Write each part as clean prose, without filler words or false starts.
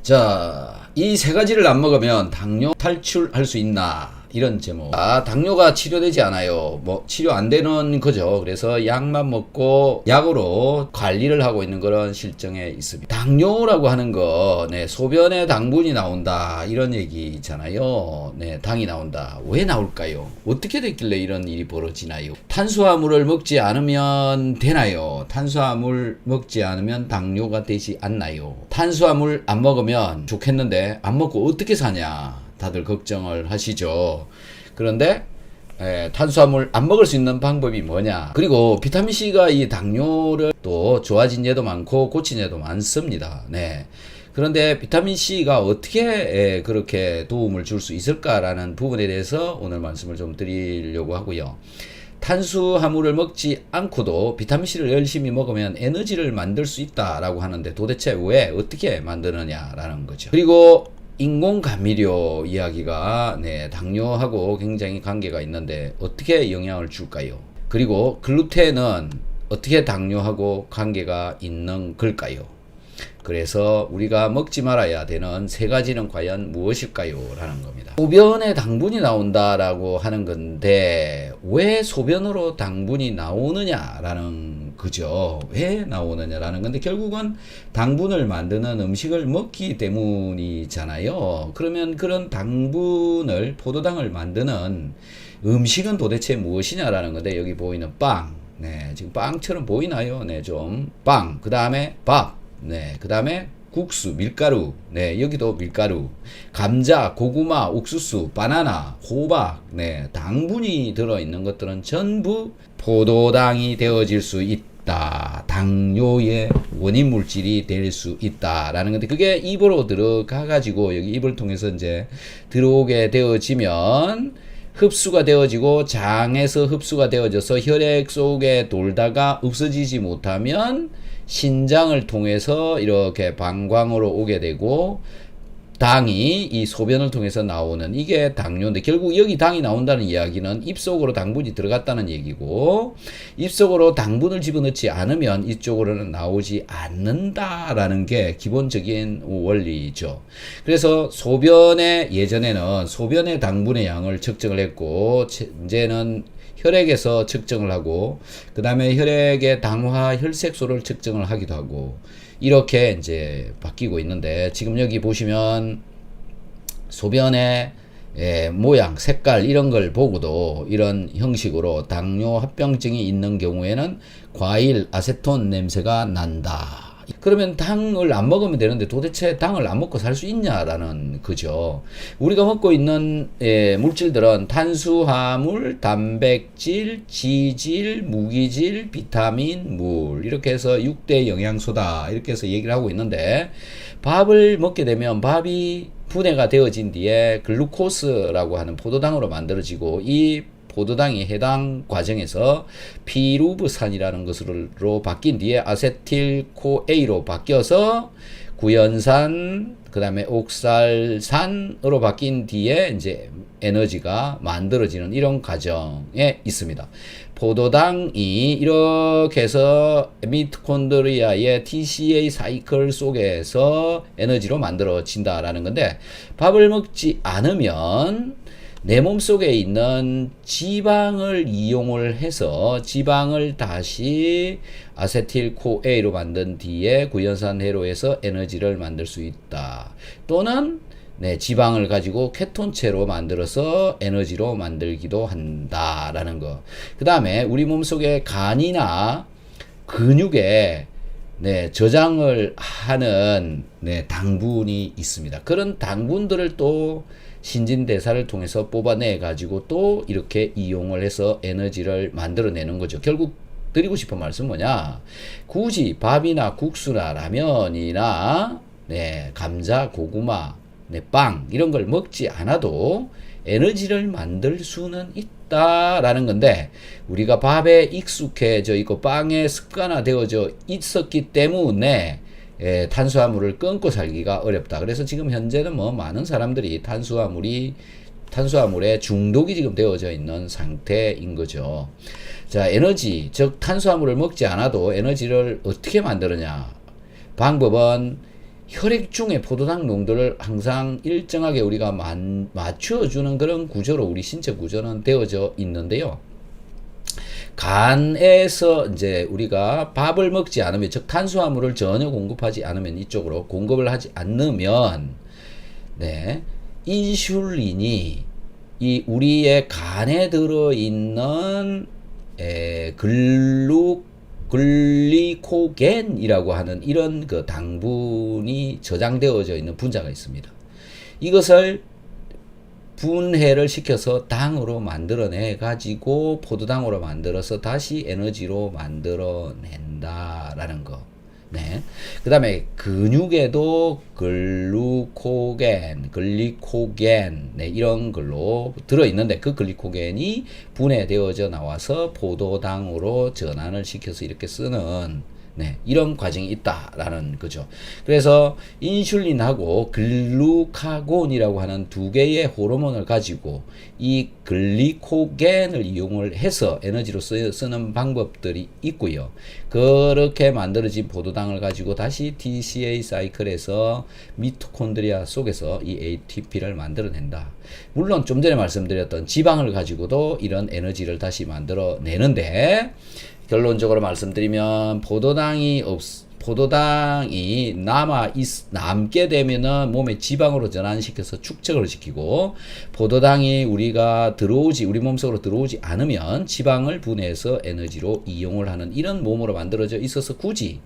자, 이 세 가지를 안 먹으면 당뇨 탈출할 수 있나? 이런 제목. 당뇨가 치료되지 않아요. 뭐 치료 안 되는 거죠. 그래서 약만 먹고 약으로 관리를 하고 있는 그런 실정에 있습니다. 당뇨라고 하는 거, 네, 소변에 당분이 나온다 이런 얘기 있잖아요. 네, 당이 나온다. 왜 나올까요? 어떻게 됐길래 이런 일이 벌어지나요? 탄수화물을 먹지 않으면 되나요? 탄수화물 먹지 않으면 당뇨가 되지 않나요? 탄수화물 안 먹으면 좋겠는데 안 먹고 어떻게 사냐? 다들 걱정을 하시죠. 그런데 탄수화물 안 먹을 수 있는 방법이 뭐냐? 그리고 비타민C가 이 당뇨를 또 좋아진 예도 많고 고친 예도 많습니다. 네. 그런데 비타민C가 어떻게 그렇게 도움을 줄 수 있을까라는 부분에 대해서 오늘 말씀을 좀 드리려고 하고요. 탄수화물을 먹지 않고도 비타민C를 열심히 먹으면 에너지를 만들 수 있다라고 하는데 도대체 왜 어떻게 만드느냐라는 거죠. 그리고 인공감미료 이야기가 당뇨하고 굉장히 관계가 있는데 어떻게 영향을 줄까요? 그리고 글루텐은 어떻게 당뇨하고 관계가 있는 걸까요? 그래서 우리가 먹지 말아야 되는 세 가지는 과연 무엇일까요? 라는 겁니다. 소변에 당분이 나온다라고 하는 건데 왜 소변으로 당분이 나오느냐라는 거죠. 왜 나오느냐라는 건데 결국은 당분을 만드는 음식을 먹기 때문이잖아요. 그러면 그런 당분을 포도당을 만드는 음식은 도대체 무엇이냐라는 건데 여기 보이는 빵. 네, 지금 빵처럼 보이나요? 네, 좀 빵. 그 다음에 밥. 네, 그 다음에 국수, 밀가루, 네, 여기도 밀가루, 감자, 고구마, 옥수수, 바나나, 호박, 네, 당분이 들어있는 것들은 전부 포도당이 되어질 수 있다. 당뇨의 원인 물질이 될 수 있다라는 건데 그게 입으로 들어가 가지고 여기 입을 통해서 이제 들어오게 되어지면 흡수가 되어지고 장에서 흡수가 되어져서 혈액 속에 돌다가 없어지지 못하면 신장을 통해서 이렇게 방광으로 오게 되고 당이 이 소변을 통해서 나오는 이게 당뇨인데 결국 여기 당이 나온다는 이야기는 입속으로 당분이 들어갔다는 얘기고 입속으로 당분을 집어넣지 않으면 이쪽으로는 나오지 않는다라는 게 기본적인 원리죠. 그래서 예전에는 소변의 당분의 양을 측정을 했고 이제는 혈액에서 측정을 하고 그 다음에 혈액의 당화 혈색소를 측정을 하기도 하고 이렇게 이제 바뀌고 있는데 지금 여기 보시면 소변의 모양, 색깔 이런 걸 보고도 이런 형식으로 당뇨 합병증이 있는 경우에는 과일, 아세톤 냄새가 난다. 그러면 당을 안 먹으면 되는데 도대체 당을 안 먹고 살 수 있냐라는 거죠. 우리가 먹고 있는 물질들은 탄수화물, 단백질, 지질, 무기질, 비타민, 물 이렇게 해서 6대 영양소다 이렇게 해서 얘기를 하고 있는데 밥을 먹게 되면 밥이 분해가 되어진 뒤에 글루코스라고 하는 포도당으로 만들어지고 이 포도당이 해당 과정에서 피루브산이라는 것으로 바뀐 뒤에 아세틸코A로 바뀌어서 구연산, 그 다음에 옥살산으로 바뀐 뒤에 이제 에너지가 만들어지는 이런 과정에 있습니다. 포도당이 이렇게 해서 미토콘드리아의 TCA 사이클 속에서 에너지로 만들어진다라는 건데 밥을 먹지 않으면 내 몸속에 있는 지방을 이용을 해서 지방을 다시 아세틸코A로 만든 뒤에 구연산해로 해서 에너지를 만들 수 있다. 또는 지방을 가지고 케톤체로 만들어서 에너지로 만들기도 한다라는 거. 그 다음에 우리 몸속에 간이나 근육에 저장을 하는 당분이 있습니다. 그런 당분들을 또 신진대사를 통해서 뽑아내 가지고 또 이렇게 이용을 해서 에너지를 만들어내는 거죠. 결국 드리고 싶은 말씀은 뭐냐? 굳이 밥이나 국수나 라면이나 감자, 고구마, 빵 이런 걸 먹지 않아도 에너지를 만들 수는 있다라는 건데 우리가 밥에 익숙해져 있고 빵에 습관화되어져 있었기 때문에 탄수화물을 끊고 살기가 어렵다. 그래서 지금 현재는 많은 사람들이 탄수화물에 중독이 지금 되어져 있는 상태인 거죠. 자, 에너지, 즉 탄수화물을 먹지 않아도 에너지를 어떻게 만드느냐? 방법은 혈액 중에 포도당 농도를 항상 일정하게 우리가 맞춰주는 그런 구조로 우리 신체 구조는 되어져 있는데요. 간에서 이제 우리가 밥을 먹지 않으면, 즉 탄수화물을 전혀 공급하지 않으면, 이쪽으로 공급을 하지 않으면, 네, 인슐린이 이 우리의 간에 들어있는 글리코겐이라고 하는 이런 그 당분이 저장되어져 있는 분자가 있습니다. 이것을 분해를 시켜서 당으로 만들어내 가지고 포도당으로 만들어서 다시 에너지로 만들어낸다라는 거. 네. 그 다음에 근육에도 글리코겐, 네, 이런 걸로 들어있는데 그 글리코겐이 분해되어져 나와서 포도당으로 전환을 시켜서 이렇게 쓰는, 네, 이런 과정이 있다라는 거죠. 그래서 인슐린하고 글루카곤이라고 하는 두 개의 호르몬을 가지고 이 글리코겐을 이용을 해서 에너지로 쓰는 방법들이 있고요. 그렇게 만들어진 포도당을 가지고 다시 TCA 사이클에서 미토콘드리아 속에서 이 ATP를 만들어낸다. 물론 좀 전에 말씀드렸던 지방을 가지고도 이런 에너지를 다시 만들어내는데, 결론적으로 말씀드리면 포도당이 남게 되면은 몸에 지방으로 전환시켜서 축적을 시키고, 포도당이 우리 몸속으로 들어오지 않으면 지방을 분해해서 에너지로 이용을 하는 이런 몸으로 만들어져 있어서 굳이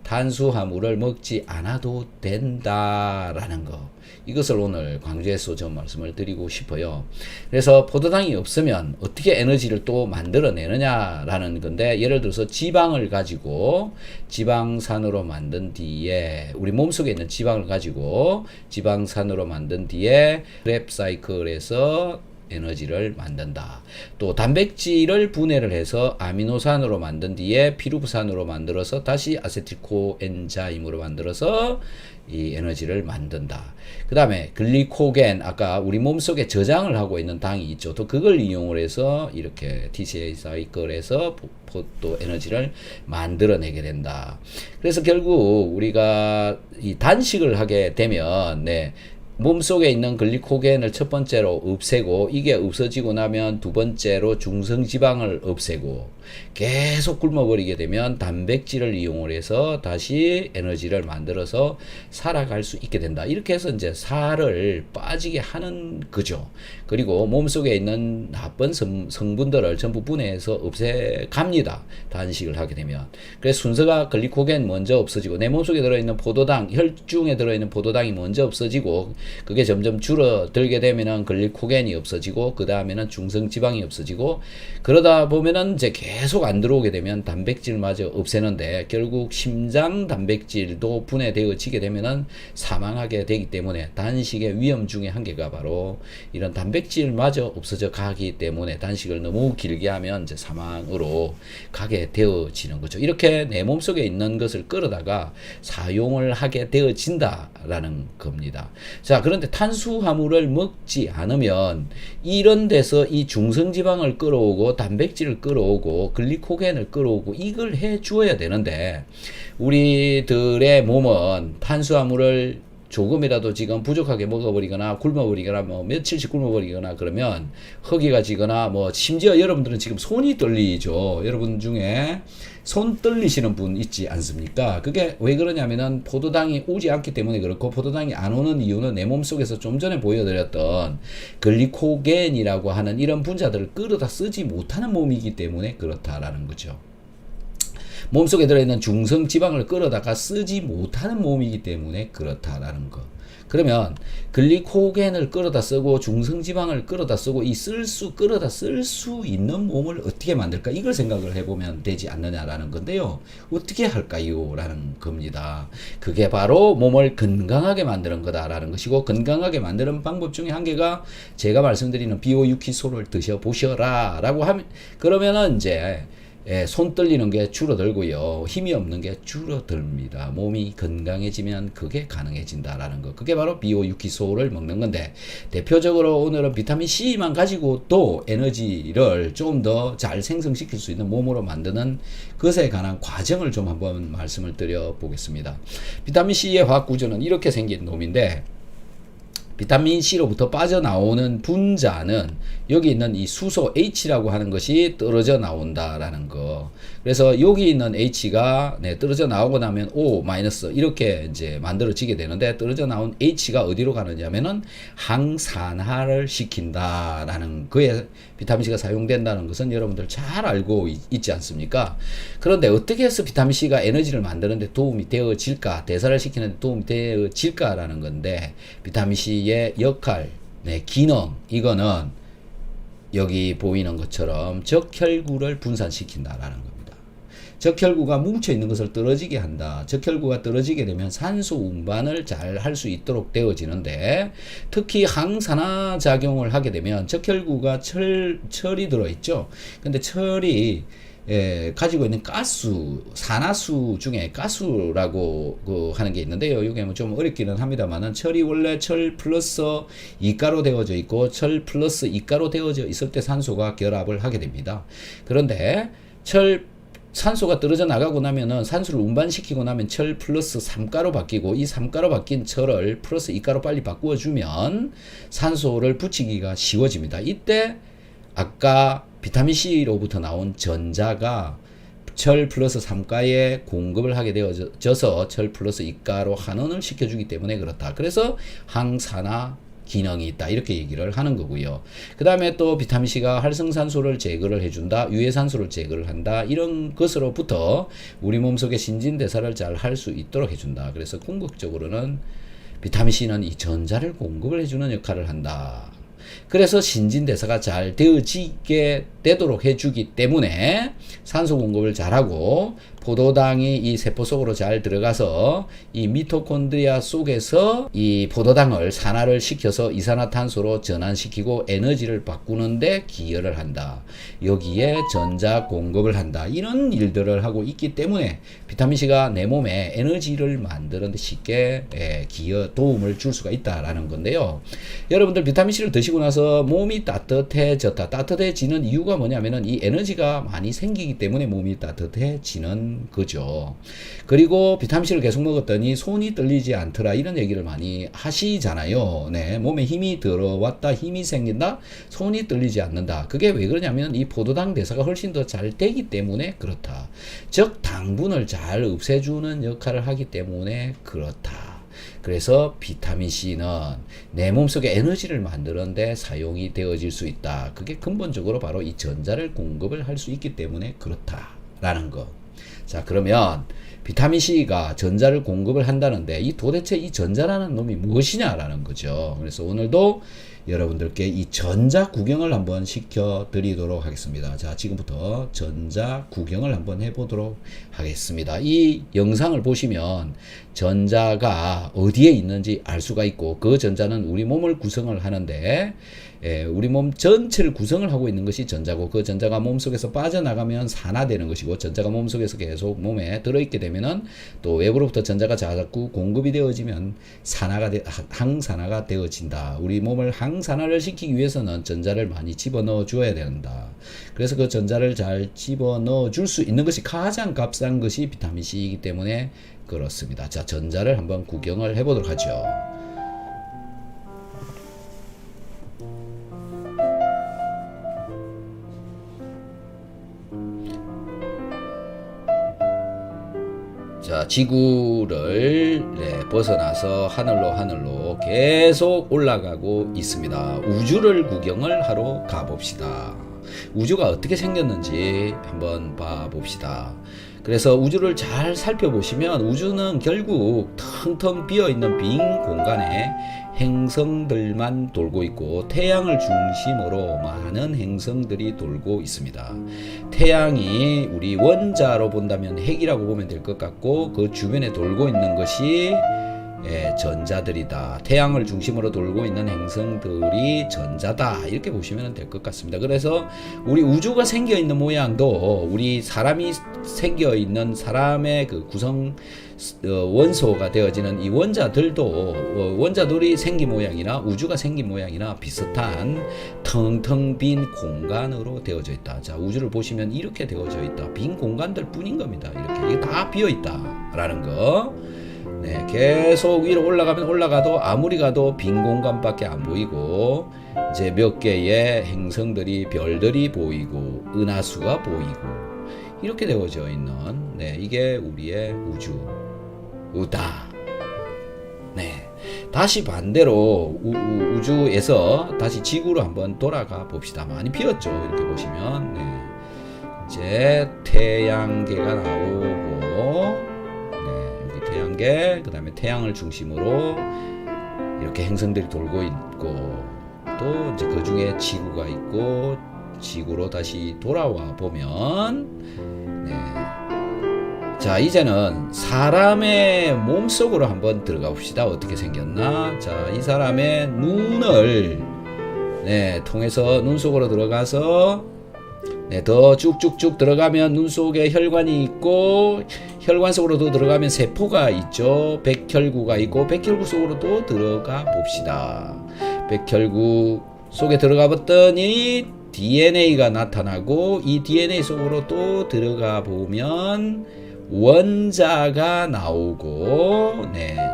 탄수화물을 먹지 않아도 된다라는 거. 이것을 오늘 강조해서 좀 말씀을 드리고 싶어요. 그래서 포도당이 없으면 어떻게 에너지를 또 만들어내느냐라는 건데, 예를 들어서 지방을 가지고 지방산으로 만든 뒤에, 우리 몸속에 있는 지방을 가지고 지방산으로 만든 뒤에 크랩 사이클에서 에너지를 만든다. 또 단백질을 분해를 해서 아미노산으로 만든 뒤에 피루부산으로 만들어서 다시 아세틸코엔자임으로 만들어서 이 에너지를 만든다. 그 다음에 글리코겐, 아까 우리 몸속에 저장을 하고 있는 당이 있죠. 또 그걸 이용을 해서 이렇게 TCA 사이클에서 또 에너지를 만들어내게 된다. 그래서 결국 우리가 이 단식을 하게 되면, 네, 몸속에 있는 글리코겐을 첫 번째로 없애고, 이게 없어지고 나면 두 번째로 중성지방을 없애고, 계속 굶어버리게 되면 단백질을 이용을 해서 다시 에너지를 만들어서 살아갈 수 있게 된다. 이렇게 해서 이제 살을 빠지게 하는 거죠. 그리고 몸속에 있는 나쁜 성분들을 전부 분해해서 없애갑니다. 단식을 하게 되면. 그래서 순서가 글리코겐 먼저 없어지고, 내 몸속에 들어있는 포도당, 혈중에 들어있는 포도당이 먼저 없어지고, 그게 점점 줄어들게 되면은 글리코겐이 없어지고, 그 다음에는 중성지방이 없어지고, 그러다 보면은 이제 계속 안 들어오게 되면 단백질마저 없애는데, 결국 심장 단백질도 분해되어지게 되면은 사망하게 되기 때문에, 단식의 위험 중에 한 개가 바로 이런 단백질마저 없어져 가기 때문에, 단식을 너무 길게 하면 이제 사망으로 가게 되어지는 거죠. 이렇게 내 몸속에 있는 것을 끌어다가 사용을 하게 되어진다라는 겁니다. 자, 그런데 탄수화물을 먹지 않으면 이런 데서 이 중성지방을 끌어오고 단백질을 끌어오고 글리코겐을 끌어오고 이걸 해 주어야 되는데, 우리들의 몸은 탄수화물을 조금이라도 지금 부족하게 먹어버리거나 굶어버리거나 뭐 며칠씩 굶어버리거나 그러면 허기가 지거나, 뭐 심지어 여러분들은 지금 손이 떨리죠. 여러분 중에 손 떨리시는 분 있지 않습니까? 그게 왜 그러냐면은 포도당이 오지 않기 때문에 그렇고, 포도당이 안 오는 이유는 내 몸속에서 좀 전에 보여드렸던 글리코겐이라고 하는 이런 분자들을 끌어다 쓰지 못하는 몸이기 때문에 그렇다라는 거죠. 몸속에 들어있는 중성지방을 끌어다가 쓰지 못하는 몸이기 때문에 그렇다라는 거. 그러면 글리코겐을 끌어다 쓰고 중성지방을 끌어다 쓰고 끌어다 쓸 수 있는 몸을 어떻게 만들까? 이걸 생각을 해보면 되지 않느냐라는 건데요. 어떻게 할까요? 라는 겁니다. 그게 바로 몸을 건강하게 만드는 거다라는 것이고, 건강하게 만드는 방법 중에 한 개가 제가 말씀드리는 비오유키소를 드셔보셔라 라고 하면, 그러면은 이제 손 떨리는 게 줄어들고요. 힘이 없는 게 줄어듭니다. 몸이 건강해지면 그게 가능해진다라는 거. 그게 바로 비오유키소를 먹는 건데, 대표적으로 오늘은 비타민 C만 가지고 또 에너지를 좀 더 잘 생성시킬 수 있는 몸으로 만드는 것에 관한 과정을 좀 한번 말씀을 드려 보겠습니다. 비타민 C의 화학 구조는 이렇게 생긴 놈인데, 비타민 C로부터 빠져나오는 분자는 여기 있는 이 수소 H라고 하는 것이 떨어져 나온다라는 거. 그래서 여기 있는 H가 떨어져 나오고 나면 O- 이렇게 이제 만들어지게 되는데, 떨어져 나온 H가 어디로 가느냐면은 항산화를 시킨다라는 거에 비타민 C가 사용된다는 것은 여러분들 잘 알고 있지 않습니까? 그런데 어떻게 해서 비타민 C가 에너지를 만드는데 도움이 되어질까, 대사를 시키는 데 도움이 되어질까라는 건데, 비타민 C의 역할, 기능, 이거는 여기 보이는 것처럼 적혈구를 분산시킨다라는 겁니다. 적혈구가 뭉쳐있는 것을 떨어지게 한다. 적혈구가 떨어지게 되면 산소 운반을 잘 할 수 있도록 되어지는데, 특히 항산화 작용을 하게 되면 적혈구가 철이 들어있죠. 근데 철이 가지고 있는 가스, 산화수 중에 가스라고 하는 게 있는데요. 이게 뭐 좀 어렵기는 합니다만은, 철이 원래 철 플러스 이가로 되어져 있고, 철 플러스 이가로 되어져 있을 때 산소가 결합을 하게 됩니다. 그런데 산소가 떨어져 나가고 나면은, 산소를 운반시키고 나면 철 플러스 3가로 바뀌고, 이 3가로 바뀐 철을 플러스 2가로 빨리 바꾸어주면 산소를 붙이기가 쉬워집니다. 이때 아까 비타민 C로부터 나온 전자가 철 플러스 3가에 공급을 하게 되어져서 철 플러스 2가로 환원을 시켜주기 때문에 그렇다. 그래서 항산화 기능이 있다, 이렇게 얘기를 하는 거고요. 그 다음에 또 비타민 C가 활성산소를 제거를 해준다, 유해산소를 제거를 한다, 이런 것으로부터 우리 몸속의 신진대사를 잘 할 수 있도록 해준다. 그래서 궁극적으로는 비타민 C는 이 전자를 공급을 해주는 역할을 한다. 그래서 신진대사가 잘 되어지게 되도록 해주기 때문에 산소 공급을 잘하고, 포도당이 이 세포 속으로 잘 들어가서 이 미토콘드리아 속에서 이 포도당을 산화를 시켜서 이산화탄소로 전환시키고 에너지를 바꾸는데 기여를 한다. 여기에 전자 공급을 한다. 이런 일들을 하고 있기 때문에 비타민C가 내 몸에 에너지를 만드는 데 쉽게 도움을 줄 수가 있다라는 건데요. 여러분들 비타민C를 드시고 나서 몸이 따뜻해졌다. 따뜻해지는 이유가 뭐냐면은 이 에너지가 많이 생기기 때문에 몸이 따뜻해지는 거죠. 그리고 비타민C를 계속 먹었더니 손이 떨리지 않더라, 이런 얘기를 많이 하시잖아요. 몸에 힘이 들어왔다, 힘이 생긴다, 손이 떨리지 않는다. 그게 왜 그러냐면 이 포도당 대사가 훨씬 더 잘 되기 때문에 그렇다. 즉 당분을 잘 없애주는 역할을 하기 때문에 그렇다. 그래서 비타민C는 내 몸속에 에너지를 만드는데 사용이 되어질 수 있다. 그게 근본적으로 바로 이 전자를 공급을 할 수 있기 때문에 그렇다라는 것. 자, 그러면 비타민C가 전자를 공급을 한다는데 도대체 이 전자라는 놈이 무엇이냐라는 거죠. 그래서 오늘도 여러분들께 이 전자 구경을 한번 시켜 드리도록 하겠습니다. 자, 지금부터 전자 구경을 한번 해보도록 하겠습니다. 이 영상을 보시면 전자가 어디에 있는지 알 수가 있고, 그 전자는 우리 몸을 구성을 하는데, 우리 몸 전체를 구성을 하고 있는 것이 전자고, 그 전자가 몸속에서 빠져나가면 산화되는 것이고, 전자가 몸속에서 계속 몸에 들어있게 되면은 또 외부로부터 전자가 자꾸 공급이 되어지면 항산화가 되어진다. 우리 몸을 항산화를 시키기 위해서는 전자를 많이 집어넣어 줘야 된다. 그래서 그 전자를 잘 집어넣어 줄 수 있는 것이 가장 값싼 것이 비타민C이기 때문에 그렇습니다. 자, 전자를 한번 구경을 해보도록 하죠. 자, 지구를 벗어나서 하늘로 계속 올라가고 있습니다. 우주를 구경을 하러 가봅시다. 우주가 어떻게 생겼는지 한번 봐봅시다. 그래서 우주를 잘 살펴보시면 우주는 결국 텅텅 비어있는 빈 공간에 행성들만 돌고 있고, 태양을 중심으로 많은 행성들이 돌고 있습니다. 태양이 우리 원자로 본다면 핵이라고 보면 될 것 같고, 그 주변에 돌고 있는 것이 전자들이다. 태양을 중심으로 돌고 있는 행성들이 전자다. 이렇게 보시면 될 것 같습니다. 그래서 우리 우주가 생겨 있는 모양도 우리 사람이 생겨 있는 사람의 그 구성 원소가 되어지는 이 원자들도 원자들이 생긴 모양이나 우주가 생긴 모양이나 비슷한 텅텅 빈 공간으로 되어져 있다. 자, 우주를 보시면 이렇게 되어져 있다. 빈 공간들 뿐인 겁니다. 이렇게 이게 다 비어 있다라는 거. 네, 계속 위로 올라가면 올라가도 아무리 가도 빈 공간밖에 안 보이고 이제 몇 개의 행성들이 별들이 보이고 은하수가 보이고 이렇게 되어져 있는 이게 우리의 우주다. 네, 다시 반대로 우주에서 다시 지구로 한번 돌아가 봅시다. 많이 비었죠. 이렇게 보시면 이제 태양계가 나오고 태양계, 그 다음에 태양을 중심으로 이렇게 행성들이 돌고 있고 또 이제 그 중에 지구가 있고 지구로 다시 돌아와 보면 자, 이제는 사람의 몸속으로 한번 들어가 봅시다. 어떻게 생겼나? 자, 이 사람의 눈을 통해서 눈 속으로 들어가서 더 쭉쭉쭉 들어가면 눈 속에 혈관이 있고 혈관 속으로 더 들어가면 세포가 있죠. 백혈구가 있고 백혈구 속으로 또 들어가 봅시다. 백혈구 속에 들어가 봤더니 DNA가 나타나고 이 DNA 속으로 또 들어가 보면 원자가 나오고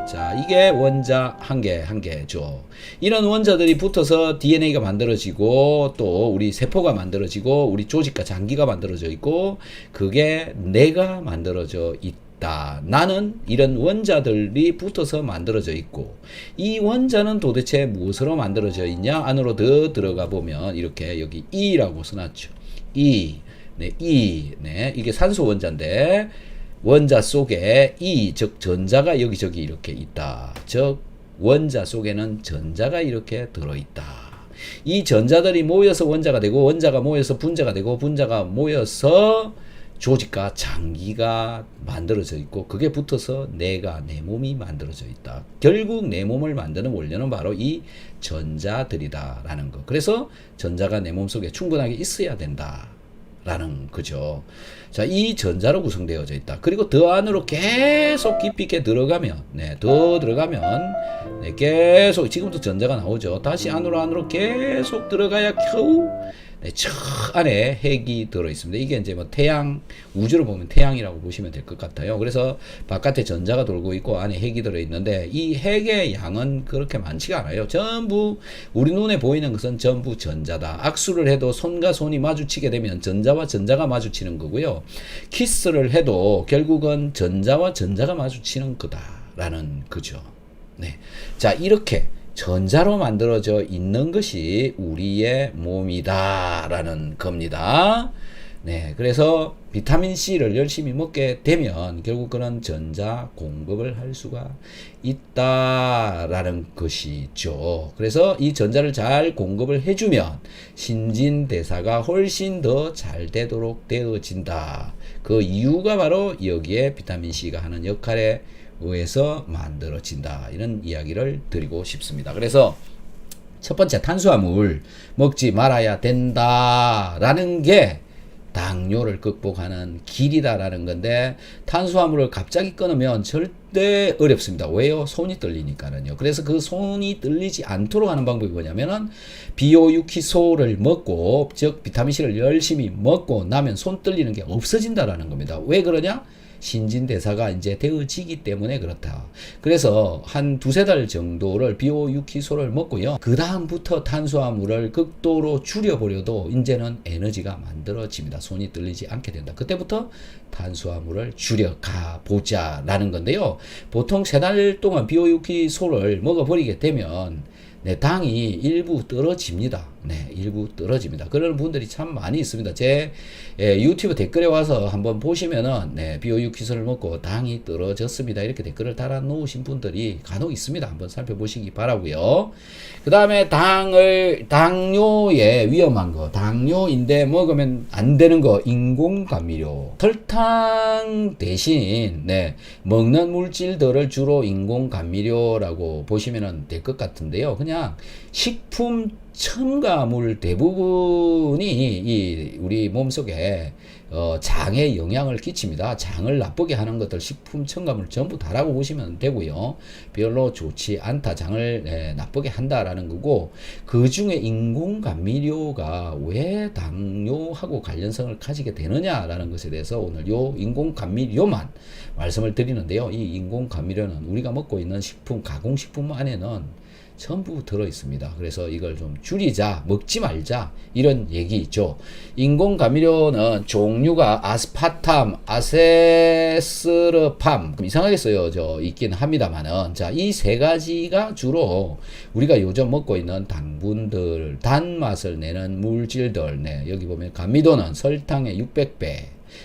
자, 이게 원자 한 개죠. 이런 원자들이 붙어서 DNA가 만들어지고 또 우리 세포가 만들어지고 우리 조직과 장기가 만들어져 있고 그게 내가 만들어져 있다. 나는 이런 원자들이 붙어서 만들어져 있고 이 원자는 도대체 무엇으로 만들어져 있냐? 안으로 더 들어가 보면 이렇게 여기 E라고 써놨죠. 이게 산소 원자인데 원자 속에 즉 전자가 여기저기 이렇게 있다. 즉 원자 속에는 전자가 이렇게 들어있다. 이 전자들이 모여서 원자가 되고 원자가 모여서 분자가 되고 분자가 모여서 조직과 장기가 만들어져 있고 그게 붙어서 내 몸이 만들어져 있다. 결국 내 몸을 만드는 원료는 바로 이 전자들이다라는 거. 그래서 전자가 내 몸 속에 충분하게 있어야 된다. 라는 거죠. 자, 이 전자로 구성되어져 있다. 그리고 더 안으로 계속 깊이 있게 들어가면, 더 들어가면, 계속, 지금도 전자가 나오죠. 다시 안으로 계속 들어가야 겨우, 저 안에 핵이 들어있습니다. 이게 이제 뭐 태양, 우주를 보면 태양이라고 보시면 될 것 같아요. 그래서 바깥에 전자가 돌고 있고 안에 핵이 들어있는데 이 핵의 양은 그렇게 많지가 않아요. 전부, 우리 눈에 보이는 것은 전부 전자다. 악수를 해도 손과 손이 마주치게 되면 전자와 전자가 마주치는 거고요. 키스를 해도 결국은 전자와 전자가 마주치는 거다라는 거죠. 자, 이렇게 전자로 만들어져 있는 것이 우리의 몸이다 라는 겁니다. 그래서 비타민C를 열심히 먹게 되면 결국 그런 전자 공급을 할 수가 있다라는 것이죠. 그래서 이 전자를 잘 공급을 해주면 신진대사가 훨씬 더 잘 되도록 되어진다. 그 이유가 바로 여기에 비타민C가 하는 역할에 의해서 만들어진다. 이런 이야기를 드리고 싶습니다. 그래서 첫 번째 탄수화물 먹지 말아야 된다라는 게 당뇨를 극복하는 길이다라는 건데 탄수화물을 갑자기 끊으면 절대 어렵습니다. 왜요? 손이 떨리니까는요. 그래서 그 손이 떨리지 않도록 하는 방법이 뭐냐면은 비오유키소를 먹고 즉 비타민C를 열심히 먹고 나면 손 떨리는 게 없어진다라는 겁니다. 왜 그러냐? 신진대사가 이제 되어지기 때문에 그렇다. 그래서 한 두세 달 정도를 비오유키소를 먹고요. 그 다음부터 탄수화물을 극도로 줄여보려도 이제는 에너지가 만들어집니다. 손이 떨리지 않게 된다. 그때부터 탄수화물을 줄여가 보자라는 건데요. 보통 세 달 동안 비오유키소를 먹어버리게 되면 당이 일부 떨어집니다. 네, 일부 떨어집니다. 그런 분들이 참 많이 있습니다. 제 유튜브 댓글에 와서 한번 보시면은 네, 비오유키스를 먹고 당이 떨어졌습니다. 이렇게 댓글을 달아 놓으신 분들이 간혹 있습니다. 한번 살펴보시기 바라고요. 그 다음에 당뇨의 위험한 거, 당뇨인데 먹으면 안 되는 거, 인공감미료. 설탕 대신 네, 먹는 물질들을 주로 인공감미료라고 보시면 될 것 같은데요. 그냥 식품 첨가물 대부분이 우리 몸속에 장에 영향을 끼칩니다. 장을 나쁘게 하는 것들 식품 첨가물 전부 다라고 보시면 되고요. 별로 좋지 않다. 장을 나쁘게 한다라는 거고, 그 중에 인공감미료가 왜 당뇨하고 관련성을 가지게 되느냐라는 것에 대해서 오늘 요 인공감미료만 말씀을 드리는데요. 이 인공감미료는 우리가 먹고 있는 식품, 가공식품 안에는 전부 들어 있습니다. 그래서 이걸 좀 줄이자, 먹지 말자, 이런 얘기 있죠. 인공감미료는 종류가 아스파탐, 아세스르팜, 이상하겠어요. 있긴 합니다만은. 자, 이 세 가지가 주로 우리가 요즘 먹고 있는 당분들, 단맛을 내는 물질들, 네, 여기 보면 감미도는 설탕의 600배,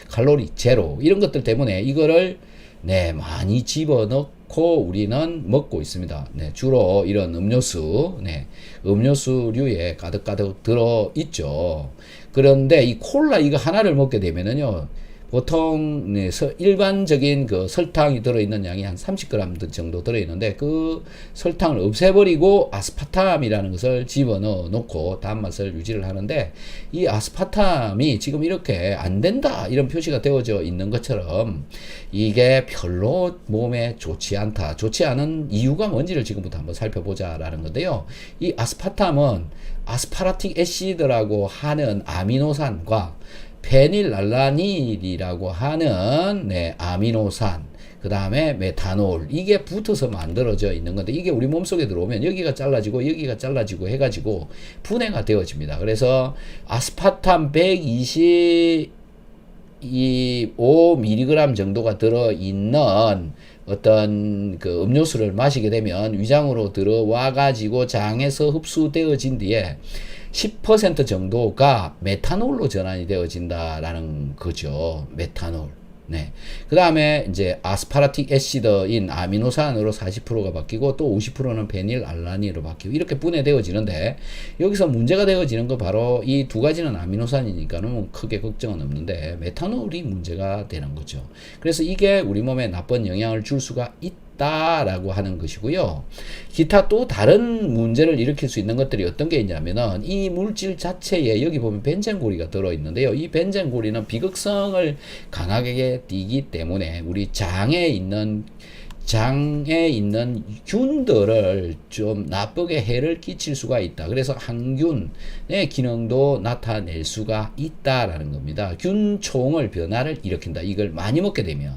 칼로리 제로, 이런 것들 때문에 이거를 네, 많이 집어넣고 우리는 먹고 있습니다. 네, 주로 이런 음료수, 네, 음료수류에 가득가득 들어있죠. 그런데 이 콜라 이거 하나를 먹게 되면은요, 보통 네, 일반적인 그 설탕이 들어있는 양이 한 30g 정도 들어있는데, 그 설탕을 없애버리고 아스파탐이라는 것을 집어넣어 놓고 단맛을 유지를 하는데, 이 아스파탐이 지금 이렇게 안 된다 이런 표시가 되어져 있는 것처럼 이게 별로 몸에 좋지 않다, 좋지 않은 이유가 뭔지를 지금부터 한번 살펴보자 라는 건데요. 이 아스파탐은 아스파라틱 애시드라고 하는 아미노산과 페닐알라닌이라고 하는 네, 아미노산, 그 다음에 메탄올, 이게 붙어서 만들어져 있는 건데, 이게 우리 몸속에 들어오면 여기가 잘라지고 여기가 잘라지고 해가지고 분해가 되어집니다. 그래서 아스파탐 125mg 정도가 들어있는 어떤 그 음료수를 마시게 되면 위장으로 들어와 가지고 장에서 흡수되어진 뒤에 10% 정도가 메탄올로 전환이 되어진다라는 거죠. 메탄올. 네. 그 다음에 이제 아스파라틱 애시드인 아미노산으로 40%가 바뀌고 또 50%는 페닐알라닌으로 바뀌고 이렇게 분해되어지는데, 여기서 문제가 되어지는 거 바로 이 두 가지는 아미노산이니까는 크게 걱정은 없는데 메탄올이 문제가 되는 거죠. 그래서 이게 우리 몸에 나쁜 영향을 줄 수가 있다라고 하는 것이고요. 기타 또 다른 문제를 일으킬 수 있는 것들이 어떤 게 있냐면은, 이 물질 자체에 여기 보면 벤젠고리가 들어있는데요. 이 벤젠고리는 비극성을 강하게 띠기 때문에 우리 장에 있는 균들을 좀 나쁘게 해를 끼칠 수가 있다. 그래서 항균의 기능도 나타낼 수가 있다라는 겁니다. 균총을 변화를 일으킨다. 이걸 많이 먹게 되면,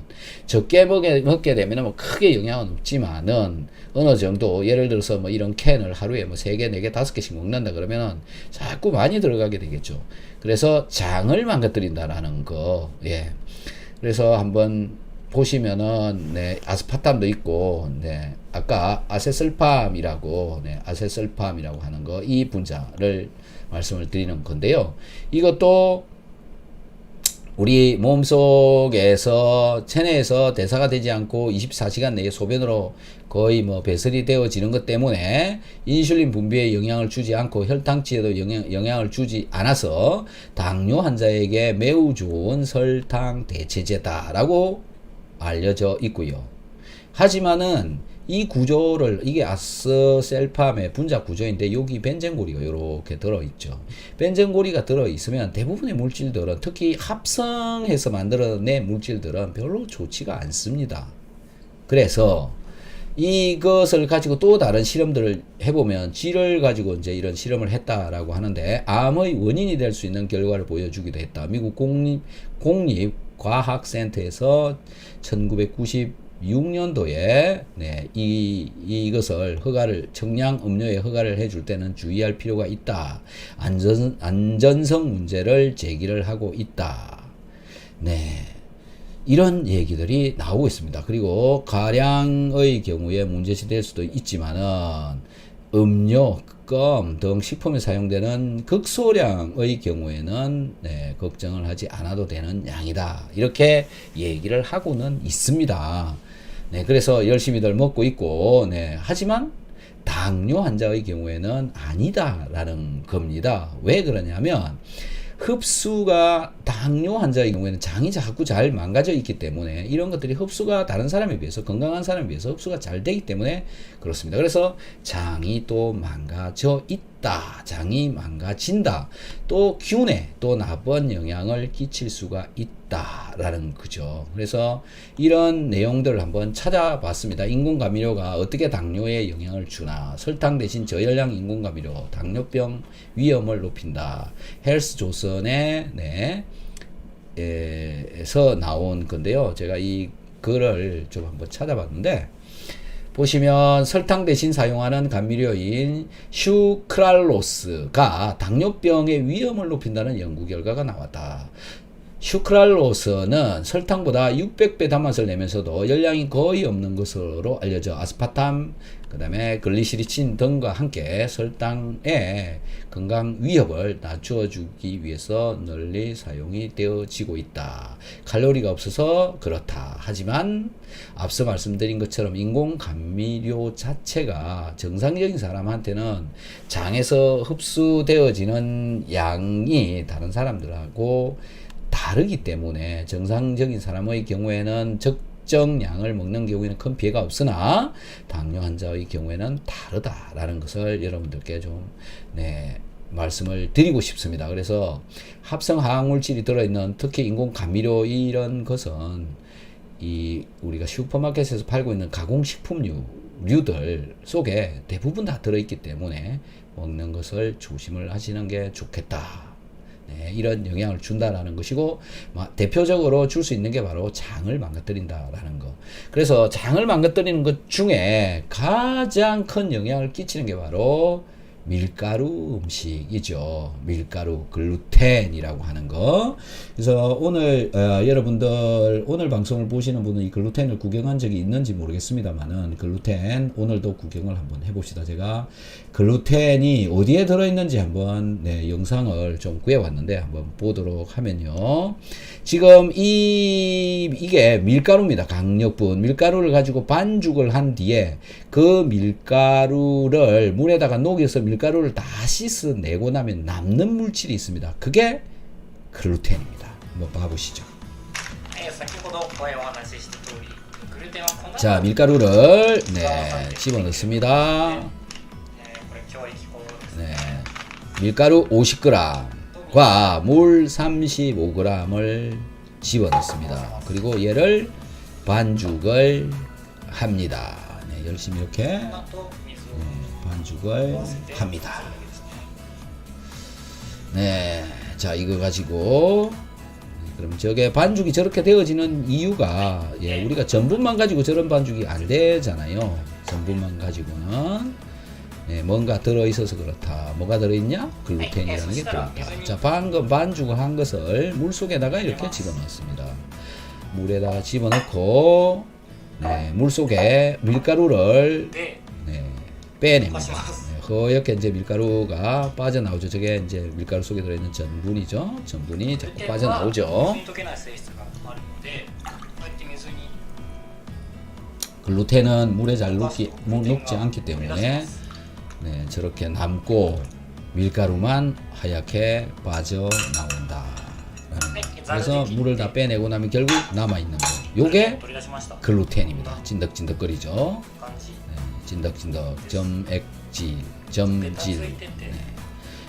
적게 먹게 되면 뭐 크게 영향은 없지만은 어느 정도, 예를 들어서 뭐 이런 캔을 하루에 뭐 3개, 4개, 5개씩 먹는다 그러면은 자꾸 많이 들어가게 되겠죠. 그래서 장을 망가뜨린다라는 거. 예. 그래서 한번 보시면은 네, 아스파탐도 있고, 네, 아까 아세슬팜이라고, 네, 아세슬팜이라고 하는 거, 이 분자를 말씀을 드리는 건데요. 이것도 우리 몸속에서 체내에서 대사가 되지 않고 24시간 내에 소변으로 거의 뭐 배설이 되어지는 것 때문에 인슐린 분비에 영향을 주지 않고 혈당치에도 영향을 주지 않아서 당뇨 환자에게 매우 좋은 설탕 대체제다라고 알려져 있고요. 하지만은 이 구조를, 이게 아스셀팜의 분자 구조인데 여기 벤젠고리가 이렇게 들어있죠. 벤젠고리가 들어있으면 대부분의 물질들은, 특히 합성해서 만들어낸 물질들은 별로 좋지가 않습니다. 그래서 이것을 가지고 또 다른 실험들을 해보면, 쥐를 가지고 이제 이런 실험을 했다라고 하는데, 암의 원인이 될 수 있는 결과를 보여주기도 했다. 미국 국립과학센터에서 1996년도에 네, 이것을 청량 음료에 허가를 해줄 때는 주의할 필요가 있다. 안전성 문제를 제기를 하고 있다. 네. 이런 얘기들이 나오고 있습니다. 그리고 가량의 경우에 문제시 될 수도 있지만은, 음료, 껌 등 식품에 사용되는 극소량의 경우에는 네, 걱정을 하지 않아도 되는 양이다. 이렇게 얘기를 하고는 있습니다. 네, 그래서 열심히들 먹고 있고, 네, 하지만 당뇨 환자의 경우에는 아니다라는 겁니다. 왜 그러냐면 흡수가 당뇨 환자의 경우에는 장이 자꾸 잘 망가져 있기 때문에 이런 것들이 흡수가 다른 사람에 비해서 건강한 사람에 비해서 흡수가 잘 되기 때문에 그렇습니다. 그래서 장이 또 망가져 있다. 장이 망가진다. 또 균에 또 나쁜 영향을 끼칠 수가 있다라는 거죠. 그래서 이런 내용들을 한번 찾아봤습니다. 인공감미료가 어떻게 당뇨에 영향을 주나. 설탕 대신 저열량 인공감미료 당뇨병 위험을 높인다. 헬스 조선의 네, 에서 나온 건데요. 제가 이 글을 좀 한번 찾아봤는데 보시면 설탕 대신 사용하는 감미료인 슈크랄로스가 당뇨병의 위험을 높인다는 연구 결과가 나왔다. 슈크랄로스는 설탕보다 600배 단맛을 내면서도 열량이 거의 없는 것으로 알려져 아스파탐, 그 다음에 글리시리친 등과 함께 설탕의 건강 위협을 낮춰주기 위해서 널리 사용이 되어지고 있다. 칼로리가 없어서 그렇다. 하지만 앞서 말씀드린 것처럼 인공 감미료 자체가 정상적인 사람한테는 장에서 흡수되어지는 양이 다른 사람들하고 다르기 때문에 정상적인 사람의 경우에는 적정량을 먹는 경우에는 큰 피해가 없으나 당뇨 환자의 경우에는 다르다라는 것을 여러분들께 좀 네, 말씀을 드리고 싶습니다. 그래서 합성 화학물질이 들어있는 특히 인공 감미료 이런 것은 이 우리가 슈퍼마켓에서 팔고 있는 가공식품류들 속에 대부분 다 들어있기 때문에 먹는 것을 조심을 하시는 게 좋겠다. 네, 이런 영향을 준다라는 것이고 대표적으로 줄 수 있는 게 바로 장을 망가뜨린다라는 거. 그래서 장을 망가뜨리는 것 중에 가장 큰 영향을 끼치는 게 바로 밀가루 음식이죠. 밀가루, 글루텐이라고 하는 거. 그래서 오늘 여러분들 오늘 방송을 보시는 분은 이 글루텐을 구경한 적이 있는지 모르겠습니다만은 글루텐 오늘도 구경을 한번 해봅시다. 제가 글루텐이 어디에 들어있는지 한번 네, 영상을 좀 구해왔는데 한번 보도록 하면요. 지금 이게 밀가루입니다. 강력분 밀가루를 가지고 반죽을 한 뒤에 그 밀가루를 물에다가 녹여서 밀가루를 다 씻어내고 나면 남는 물질이 있습니다. 그게 글루텐입니다. 한번 봐보시죠. 자, 밀가루를 네, 집어넣습니다. 네, 밀가루 50g과 물 35g을 집어넣습니다. 그리고 얘를 반죽을 합니다. 네, 열심히 이렇게 네, 반죽을 합니다. 네, 자 이거 가지고 그럼 저게 반죽이 저렇게 되어지는 이유가 예, 우리가 전분만 가지고 저런 반죽이 안 되잖아요. 전분만 가지고는 예, 뭔가 들어있어서 그렇다. 뭐가 들어있냐? 글루텐이라는 게 들어있다. 자, 방금 반죽을 한 것을 물 속에다가 이렇게 집어넣습니다. 물에다가 집어넣고 네, 물 속에 밀가루를 네, 빼냅니다. 네, 허옇게 이제 밀가루가 빠져나오죠. 저게 이제 밀가루 속에 들어있는 전분이죠. 전분이 자꾸 빠져나오죠. 글루텐은 물에 잘 녹지 않기 때문에 네, 저렇게 남고 밀가루만 하얗게 빠져나온다. 그래서 물을 다 빼내고 나면 결국 남아있는 거. 요게 글루텐입니다. 찐득찐득거리죠. 네, 찐득찐득, 점액질, 점질. 네.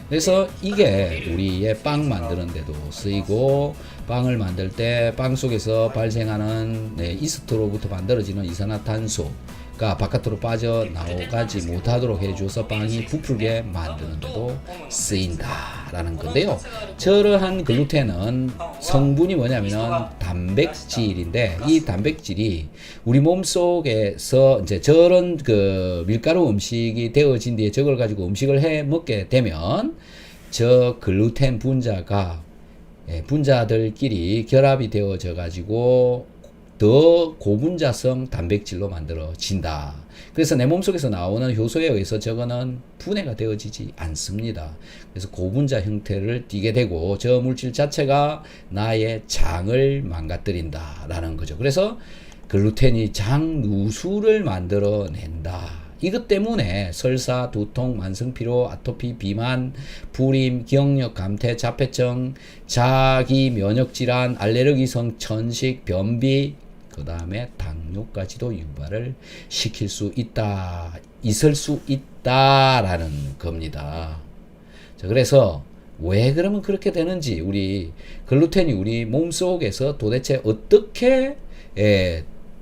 그래서 이게 우리의 빵 만드는 데도 쓰이고 빵을 만들 때 빵 속에서 발생하는 네, 이스트로부터 만들어지는 이산화탄소가 바깥으로 빠져나오지 못하도록 해줘서 빵이 부풀게 만드는 데도 쓰인다라는 건데요. 저러한 글루텐은 성분이 뭐냐면은 단백질인데 이 단백질이 우리 몸 속에서 이제 저런 그 밀가루 음식이 되어진 뒤에 저걸 가지고 음식을 해 먹게 되면 저 글루텐 분자가 분자들끼리 결합이 되어져 가지고 더 고분자성 단백질로 만들어진다. 그래서 내 몸속에서 나오는 효소에 의해서 저거는 분해가 되어지지 않습니다. 그래서 고분자 형태를 띠게 되고 저 물질 자체가 나의 장을 망가뜨린다라는 거죠. 그래서 글루텐이 장 누수를 만들어낸다. 이것 때문에 설사, 두통, 만성피로, 아토피, 비만, 불임, 기억력 감퇴, 자폐증, 자기 면역질환, 알레르기성 천식, 변비, 그 다음에 당뇨까지도 유발을 시킬 수 있다, 있을 수 있다라는 겁니다. 자, 그래서 왜 그러면 그렇게 되는지, 우리 글루텐이 우리 몸속에서 도대체 어떻게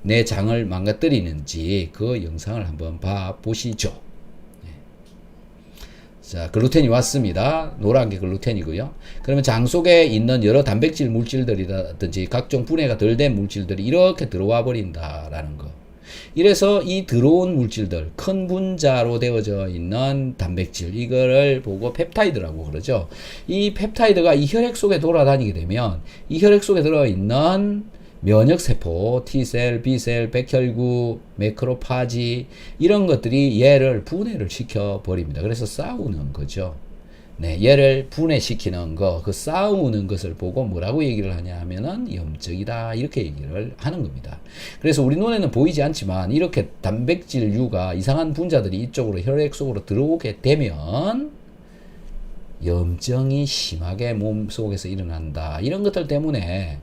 내 장을 망가뜨리는지 그 영상을 한번 봐보시죠. 자, 글루텐이 왔습니다. 노란 게 글루텐이고요. 그러면 장 속에 있는 여러 단백질 물질들이라든지 각종 분해가 덜 된 물질들이 이렇게 들어와 버린다라는 거. 이래서 이 들어온 물질들, 큰 분자로 되어져 있는 단백질, 이거를 보고 펩타이드라고 그러죠. 이 펩타이드가 이 혈액 속에 돌아다니게 되면 이 혈액 속에 들어있는 면역세포, T셀, B셀, 백혈구, 매크로파지 이런 것들이 얘를 분해를 시켜버립니다. 그래서 싸우는 거죠. 네, 얘를 분해시키는 거, 그 싸우는 것을 보고 뭐라고 얘기를 하냐 하면은 염증이다 이렇게 얘기를 하는 겁니다. 그래서 우리 눈에는 보이지 않지만 이렇게 단백질류가 이상한 분자들이 이쪽으로 혈액 속으로 들어오게 되면 염증이 심하게 몸속에서 일어난다. 이런 것들 때문에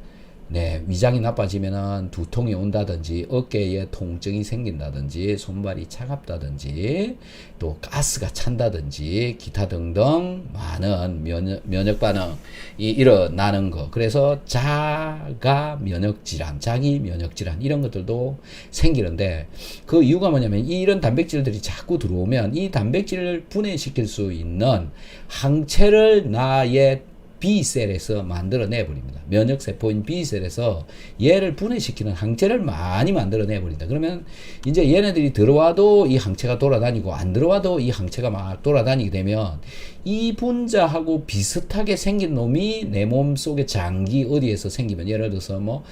네, 위장이 나빠지면은 두통이 온다든지 어깨에 통증이 생긴다든지 손발이 차갑다든지 또 가스가 찬다든지 기타 등등 많은 면역 반응이 일어나는 거. 그래서 자가 면역 질환, 자기 면역 질환 이런 것들도 생기는데 그 이유가 뭐냐면 이런 단백질들이 자꾸 들어오면 이 단백질을 분해시킬 수 있는 항체를 나의 B셀에서 만들어내 버립니다. 면역세포인 B셀에서 얘를 분해시키는 항체를 많이 만들어내 버린다. 그러면 이제 얘네들이 들어와도 이 항체가 돌아다니고 안 들어와도 이 항체가 막 돌아다니게 되면 이 분자하고 비슷하게 생긴 놈이 내 몸속에 장기 어디에서 생기면 예를 들어서 뭐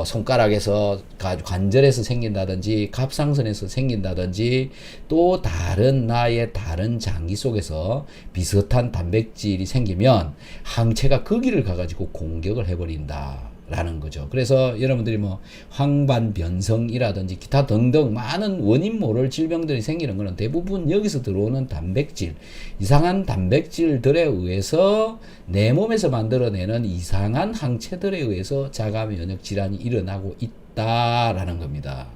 손가락에서 관절에서 생긴다든지 갑상선에서 생긴다든지 또 다른 나의 다른 장기 속에서 비슷한 단백질이 생기면 항체가 그 길을 가가지고 공격을 해버린다. 라는 거죠. 그래서 여러분들이 뭐 황반변성이라든지 기타 등등 많은 원인 모를 질병들이 생기는 것은 대부분 여기서 들어오는 단백질, 이상한 단백질들에 의해서 내 몸에서 만들어내는 이상한 항체들에 의해서 자가 면역 질환이 일어나고 있다라는 겁니다.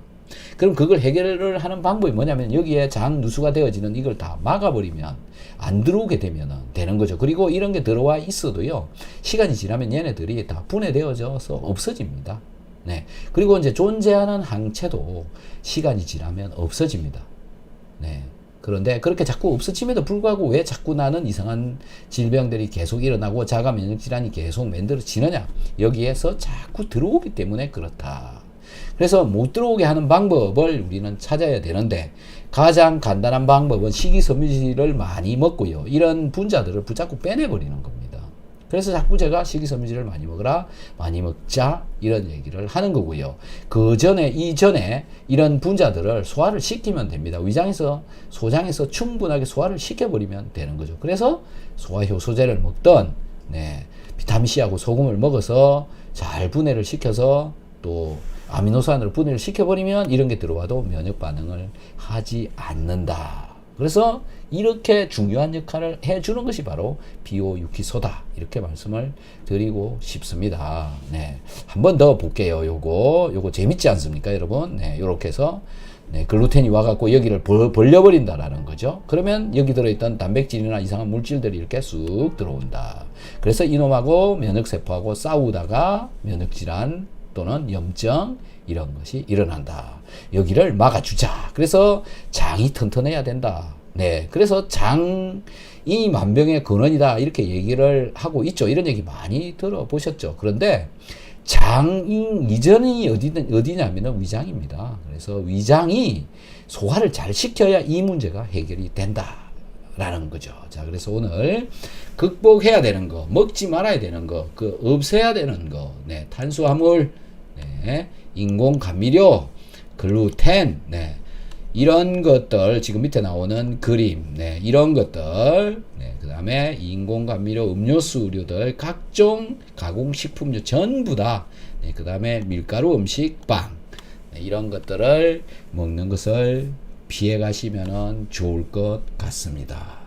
그럼 그걸 해결을 하는 방법이 뭐냐면 여기에 장 누수가 되어지는 이걸 다 막아버리면 안 들어오게 되면 되는 거죠. 그리고 이런 게 들어와 있어도요, 시간이 지나면 얘네들이 다 분해되어져서 없어집니다. 네. 그리고 이제 존재하는 항체도 시간이 지나면 없어집니다. 네. 그런데 그렇게 자꾸 없어짐에도 불구하고 왜 자꾸 나는 이상한 질병들이 계속 일어나고 자가 면역 질환이 계속 만들어지느냐? 여기에서 자꾸 들어오기 때문에 그렇다. 그래서 못 들어오게 하는 방법을 우리는 찾아야 되는데 가장 간단한 방법은 식이섬유질을 많이 먹고요. 이런 분자들을 붙잡고 빼내버리는 겁니다. 그래서 자꾸 제가 식이섬유질을 많이 먹어라, 많이 먹자 이런 얘기를 하는 거고요. 이전에 이런 분자들을 소화를 시키면 됩니다. 위장에서, 소장에서 충분하게 소화를 시켜버리면 되는 거죠. 그래서 소화효소제를 먹던 비타민C하고 소금을 먹어서 잘 분해를 시켜서 또 아미노산으로 분해를 시켜버리면 이런 게 들어와도 면역 반응을 하지 않는다. 그래서 이렇게 중요한 역할을 해주는 것이 바로 비오유키소다. 이렇게 말씀을 드리고 싶습니다. 네. 한 번 더 볼게요. 요거 재밌지 않습니까, 여러분? 네. 요렇게 해서 글루텐이 와갖고 여기를 벌려버린다라는 거죠. 그러면 여기 들어있던 단백질이나 이상한 물질들이 이렇게 쑥 들어온다. 그래서 이놈하고 면역세포하고 싸우다가 면역질환 또는 염증 이런 것이 일어난다. 여기를 막아주자. 그래서 장이 튼튼해야 된다. 네, 그래서 장이 만병의 근원이다 이렇게 얘기를 하고 있죠. 이런 얘기 많이 들어보셨죠. 그런데 장인 이전이 어디냐면은 위장입니다. 그래서 위장이 소화를 잘 시켜야 이 문제가 해결이 된다. 라는 거죠. 자, 그래서 오늘 극복해야 되는 거, 먹지 말아야 되는 거, 없애야 되는 거, 탄수화물, 네, 인공 감미료, 글루텐, 네, 이런 것들 지금 밑에 나오는 그림, 네, 이런 것들, 네, 그 다음에 인공 감미료 음료수류들, 각종 가공식품류 전부 다, 네, 그 다음에 밀가루 음식, 빵, 네, 이런 것들을 먹는 것을 피해 가시면 좋을 것 같습니다.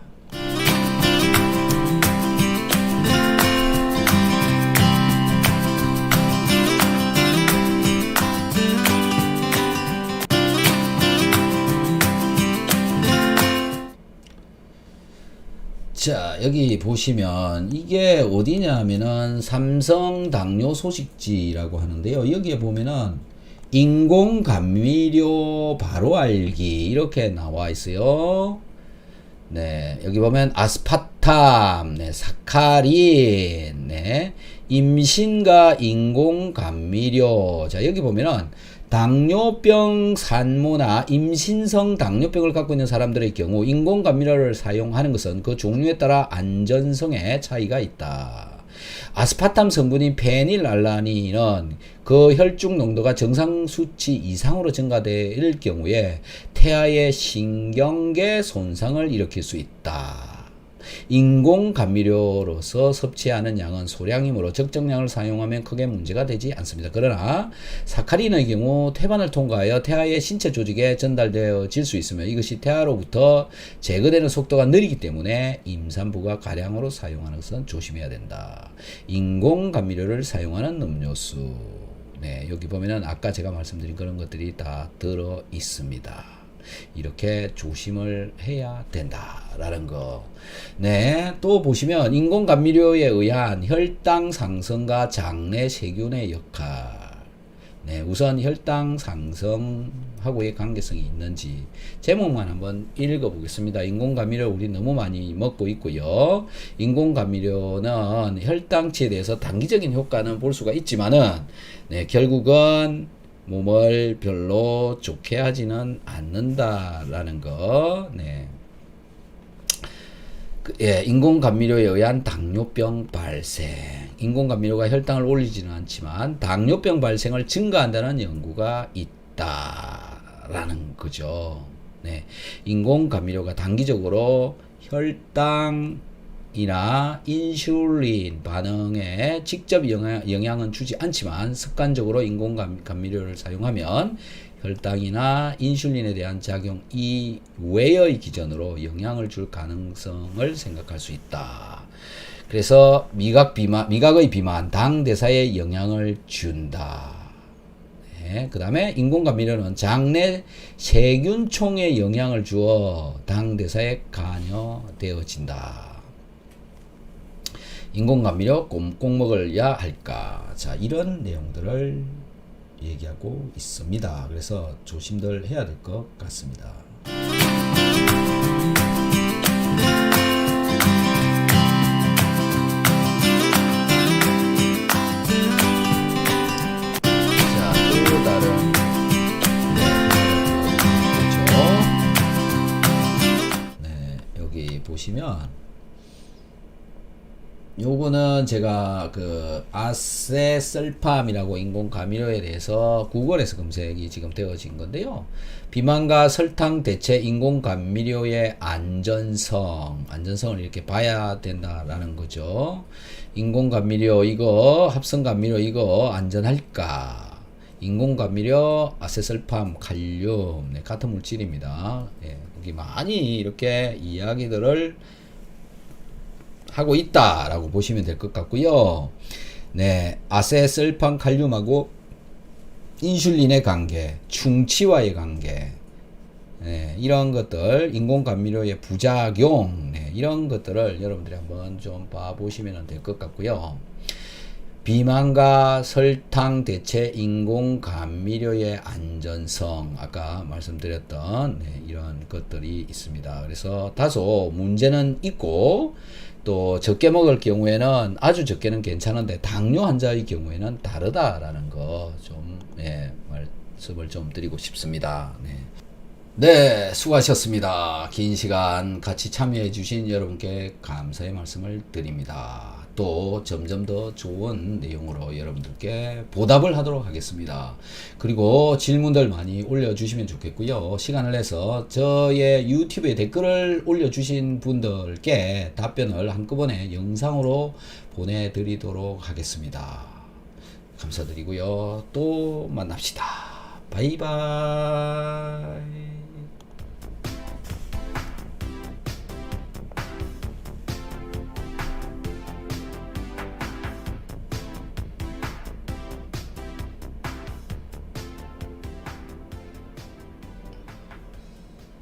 자, 여기 보시면 이게 어디냐면은 삼성 당뇨 소식지라고 하는데요. 여기에 보면은 인공 감미료 바로 알기 이렇게 나와 있어요. 네, 여기 보면 아스파탐, 네, 사카린, 네, 임신과 인공 감미료. 자, 여기 보면은 당뇨병 산모나 임신성 당뇨병을 갖고 있는 사람들의 경우 인공 감미료를 사용하는 것은 그 종류에 따라 안전성에 차이가 있다. 아스파탐 성분인 페닐알라닌은 그 혈중 농도가 정상 수치 이상으로 증가될 경우에 태아의 신경계 손상을 일으킬 수 있다. 인공 감미료로서 섭취하는 양은 소량이므로 적정량을 사용하면 크게 문제가 되지 않습니다. 그러나 사카린의 경우 태반을 통과하여 태아의 신체 조직에 전달되어질 수 있으며 이것이 태아로부터 제거되는 속도가 느리기 때문에 임산부가 가량으로 사용하는 것은 조심해야 된다. 인공 감미료를 사용하는 음료수, 네, 여기 보면은 아까 제가 말씀드린 그런 것들이 다 들어 있습니다. 이렇게 조심을 해야 된다라는 거. 네, 또 보시면 인공 감미료에 의한 혈당 상승과 장내 세균의 역할. 네, 우선 혈당 상승하고의 관계성이 있는지 제목만 한번 읽어보겠습니다. 인공 감미료 우리 너무 많이 먹고 있고요. 인공 감미료는 혈당치에 대해서 단기적인 효과는 볼 수가 있지만은, 네, 결국은 몸을 별로 좋게 하지는 않는다라는 거. 네. 예, 인공 감미료에 의한 당뇨병 발생. 인공 감미료가 혈당을 올리지는 않지만 당뇨병 발생을 증가한다는 연구가 있다라는 거죠. 네. 인공 감미료가 단기적으로 혈당 이나 인슐린 반응에 직접 영향은 주지 않지만 습관적으로 인공 감미료를 사용하면 혈당이나 인슐린에 대한 작용 이외의 기전으로 영향을 줄 가능성을 생각할 수 있다. 그래서 미각의 비만, 당 대사에 영향을 준다. 네, 그 다음에 인공 감미료는 장내 세균총에 영향을 주어 당 대사에 관여되어진다. 인공 감미료 꼭 먹어야 할까? 자, 이런 내용들을 얘기하고 있습니다. 그래서 조심들 해야 될 것 같습니다. 자, 또 다른 네, 여기 보시면 요거는 제가 그 아세설팜이라고 인공 감미료에 대해서 구글에서 검색이 지금 되어진 건데요. 비만과 설탕 대체 인공 감미료의 안전성을 이렇게 봐야 된다라는 거죠. 인공 감미료 이거, 합성 감미료 이거 안전할까? 인공 감미료, 아세설팜, 칼륨, 네, 같은 물질입니다. 네, 여기 많이 이렇게 이야기들을 하고 있다라고 보시면 될 것 같고요. 네, 아세슬팜 칼륨하고 인슐린의 관계, 충치와의 관계, 네, 이런 것들, 인공 감미료의 부작용, 네, 이런 것들을 여러분들이 한번 좀 봐보시면 될 것 같고요. 비만과 설탕 대체 인공 감미료의 안전성, 아까 말씀드렸던, 네, 이런 것들이 있습니다. 그래서 다소 문제는 있고 또 적게 먹을 경우에는 아주 적게는 괜찮은데 당뇨 환자의 경우에는 다르다라는 거 좀, 네, 말씀을 좀 드리고 싶습니다. 네. 네, 수고하셨습니다. 긴 시간 같이 참여해 주신 여러분께 감사의 말씀을 드립니다. 또 점점 더 좋은 내용으로 여러분들께 보답을 하도록 하겠습니다. 그리고 질문들 많이 올려주시면 좋겠고요. 시간을 내서 저의 유튜브에 댓글을 올려주신 분들께 답변을 한꺼번에 영상으로 보내드리도록 하겠습니다. 감사드리고요. 또 만납시다. 바이바이.